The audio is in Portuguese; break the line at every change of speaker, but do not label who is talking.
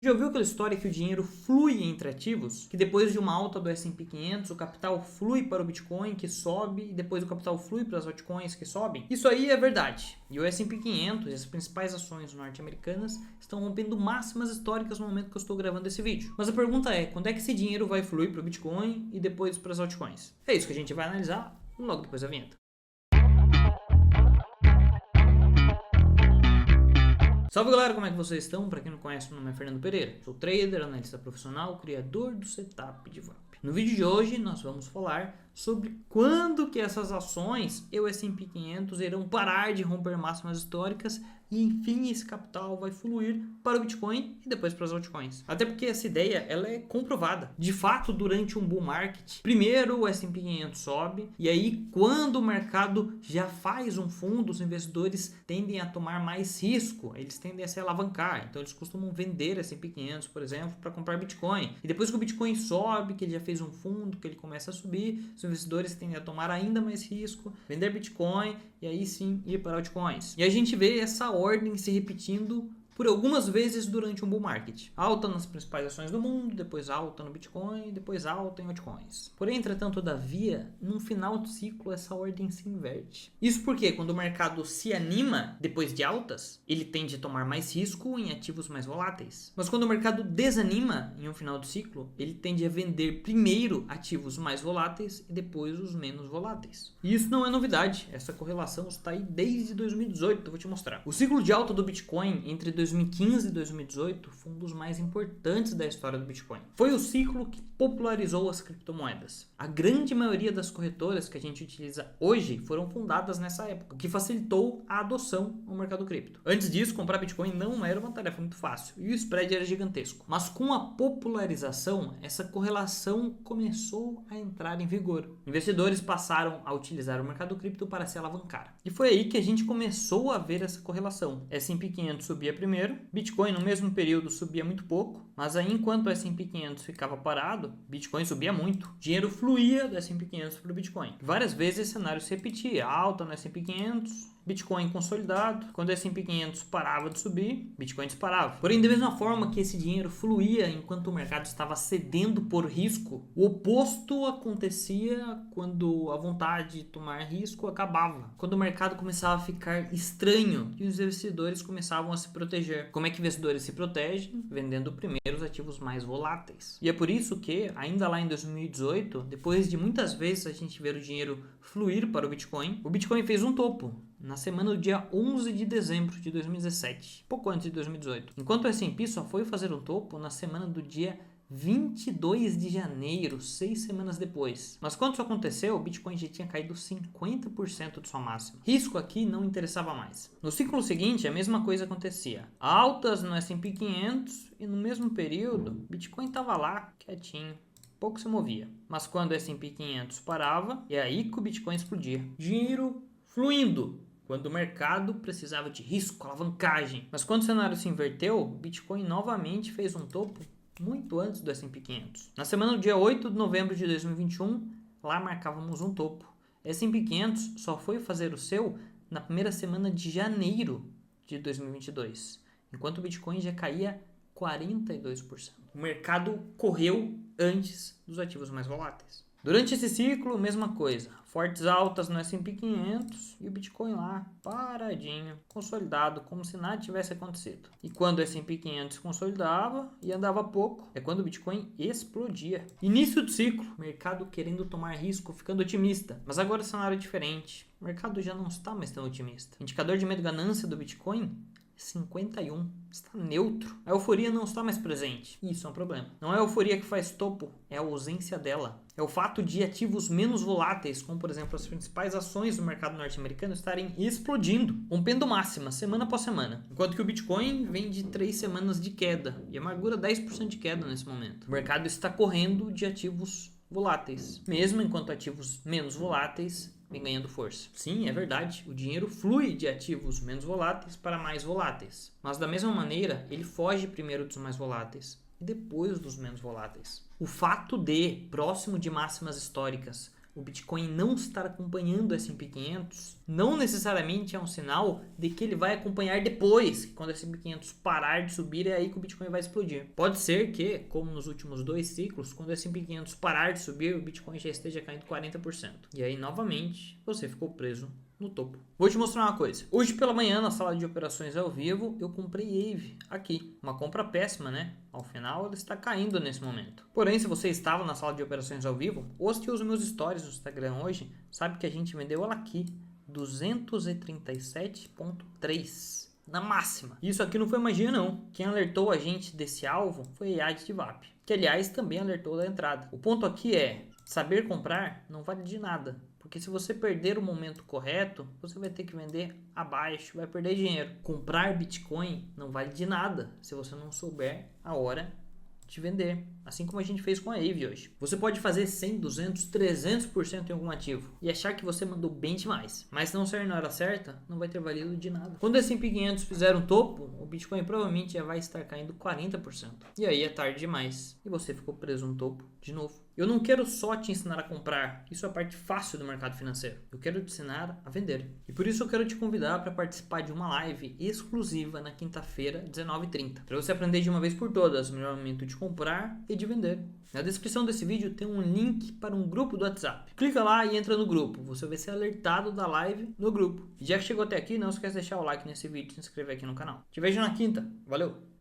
Já ouviu aquela história que o dinheiro flui entre ativos? Que depois de uma alta do S&P 500, o capital flui para o Bitcoin, que sobe, e depois o capital flui para as altcoins, que sobem? Isso aí é verdade. E o S&P 500 e as principais ações norte-americanas estão rompendo máximas históricas no momento que eu estou gravando esse vídeo. Mas a pergunta é, quando é que esse dinheiro vai fluir para o Bitcoin e depois para as altcoins? É isso que a gente vai analisar logo depois da vinheta. Salve galera, como é que vocês estão? Para quem não conhece, meu nome é Fernando Pereira. Sou trader, analista profissional, criador do setup de VWAP. No vídeo de hoje nós vamos falar sobre quando que essas ações e o S&P 500 irão parar de romper máximas históricas e enfim esse capital vai fluir para o Bitcoin e depois para as altcoins. Até porque essa ideia ela é comprovada. De fato, durante um bull market, primeiro o S&P 500 sobe e aí quando o mercado já faz um fundo, os investidores tendem a tomar mais risco, eles tendem a se alavancar. Então eles costumam vender S&P 500, por exemplo, para comprar Bitcoin. E depois que o Bitcoin sobe, que ele já fez um fundo, que ele começa a subir, os investidores tendem a tomar ainda mais risco, vender Bitcoin e aí sim ir para altcoins. E a gente vê essa ordem se repetindo por algumas vezes durante um bull market. Alta nas principais ações do mundo, depois alta no Bitcoin, depois alta em altcoins. Porém, entretanto, todavia, no final do ciclo, essa ordem se inverte. Isso porque quando o mercado se anima depois de altas, ele tende a tomar mais risco em ativos mais voláteis. Mas quando o mercado desanima em um final do ciclo, ele tende a vender primeiro ativos mais voláteis e depois os menos voláteis. E isso não é novidade, essa correlação está aí desde 2018, eu vou te mostrar. O ciclo de alta do Bitcoin entre 2015 e 2018 foi um dos mais importantes da história do Bitcoin. Foi o ciclo que popularizou as criptomoedas. A grande maioria das corretoras que a gente utiliza hoje foram fundadas nessa época, o que facilitou a adoção ao mercado cripto. Antes disso, comprar Bitcoin não era uma tarefa muito fácil e o spread era gigantesco. Mas com a popularização, essa correlação começou a entrar em vigor. Investidores passaram a utilizar o mercado cripto para se alavancar. E foi aí que a gente começou a ver essa correlação. S&P 500 subia primeiro, Bitcoin no mesmo período subia muito pouco, mas aí enquanto o S&P 500 ficava parado, Bitcoin subia muito. Dinheiro fluía do S&P 500 para o Bitcoin. Várias vezes esse cenário se repetia, alta no S&P 500, Bitcoin consolidado, quando o S&P 500 parava de subir, Bitcoin disparava. Porém, da mesma forma que esse dinheiro fluía enquanto o mercado estava cedendo por risco, o oposto acontecia quando a vontade de tomar risco acabava. Quando o mercado começava a ficar estranho e os investidores começavam a se proteger. Como é que investidores se protegem? Vendendo primeiro os ativos mais voláteis. E é por isso que, ainda lá em 2018, depois de muitas vezes a gente ver o dinheiro fluir para o Bitcoin fez um topo na semana do dia 11 de dezembro de 2017, pouco antes de 2018. Enquanto o S&P só foi fazer um topo na semana do dia 22 de janeiro, 6 semanas depois. Mas quando isso aconteceu, o Bitcoin já tinha caído 50% de sua máxima. Risco aqui não interessava mais. No ciclo seguinte, a mesma coisa acontecia. Altas no S&P 500 e no mesmo período, Bitcoin estava lá, quietinho. Pouco se movia. Mas quando o S&P 500 parava, é aí que o Bitcoin explodia. Dinheiro fluindo, quando o mercado precisava de risco, alavancagem. Mas quando o cenário se inverteu, o Bitcoin novamente fez um topo muito antes do S&P 500. Na semana do dia 8 de novembro de 2021, lá marcávamos um topo. S&P 500 só foi fazer o seu na primeira semana de janeiro de 2022, enquanto o Bitcoin já caía 42%. O mercado correu antes dos ativos mais voláteis. Durante esse ciclo, mesma coisa. Fortes altas no S&P 500 e o Bitcoin lá, paradinho, consolidado, como se nada tivesse acontecido. E quando o S&P 500 se consolidava e andava pouco, é quando o Bitcoin explodia. Início do ciclo, mercado querendo tomar risco, ficando otimista. Mas agora o cenário é diferente. O mercado já não está mais tão otimista. O indicador de medo e ganância do Bitcoin 51, está neutro. A euforia não está mais presente. Isso é um problema. Não é a euforia que faz topo, é a ausência dela. É o fato de ativos menos voláteis, como por exemplo as principais ações do mercado norte-americano, estarem explodindo, rompendo máxima semana após semana. Enquanto que o Bitcoin vem de 3 semanas de queda e amargura 10% de queda nesse momento. O mercado está correndo de ativos voláteis, mesmo enquanto ativos menos voláteis vem ganhando força. Sim, é verdade, o dinheiro flui de ativos menos voláteis para mais voláteis, mas da mesma maneira ele foge primeiro dos mais voláteis e depois dos menos voláteis. O fato de, próximo de máximas históricas, o Bitcoin não estar acompanhando o S&P 500 não necessariamente é um sinal de que ele vai acompanhar depois, quando o S&P 500 parar de subir, é aí que o Bitcoin vai explodir. Pode ser que, como nos últimos 2 ciclos, quando o S&P 500 parar de subir, o Bitcoin já esteja caindo 40%. E aí, novamente, você ficou preso no topo. Vou te mostrar uma coisa. Hoje pela manhã, na sala de operações ao vivo, eu comprei AVE aqui. Uma compra péssima, né? Ao final, ela está caindo nesse momento. Porém, se você estava na sala de operações ao vivo, ou se usa meus stories no Instagram hoje, sabe que a gente vendeu ela aqui, 237,3 na máxima. Isso aqui não foi magia não. Quem alertou a gente desse alvo foi a IAD de VAP, que aliás também alertou da entrada. O ponto aqui é, saber comprar não vale de nada. Porque se você perder o momento correto, você vai ter que vender abaixo, vai perder dinheiro. Comprar Bitcoin não vale de nada se você não souber a hora de vender. Assim como a gente fez com a AVE hoje. Você pode fazer 100, 200, 300% em algum ativo e achar que você mandou bem demais. Mas se não sair na hora certa, não vai ter valido de nada. Quando o S&P 500 fizer um topo, o Bitcoin provavelmente já vai estar caindo 40%. E aí é tarde demais. E você ficou preso no topo de novo. Eu não quero só te ensinar a comprar. Isso é a parte fácil do mercado financeiro. Eu quero te ensinar a vender. E por isso eu quero te convidar para participar de uma live exclusiva na quinta-feira, 19h30. Para você aprender de uma vez por todas o melhor momento de comprar e de vender. Na descrição desse vídeo tem um link para um grupo do WhatsApp. Clica lá e entra no grupo. Você vai ser alertado da live no grupo. E já que chegou até aqui, não esquece de deixar o like nesse vídeo e se inscrever aqui no canal. Te vejo na quinta. Valeu!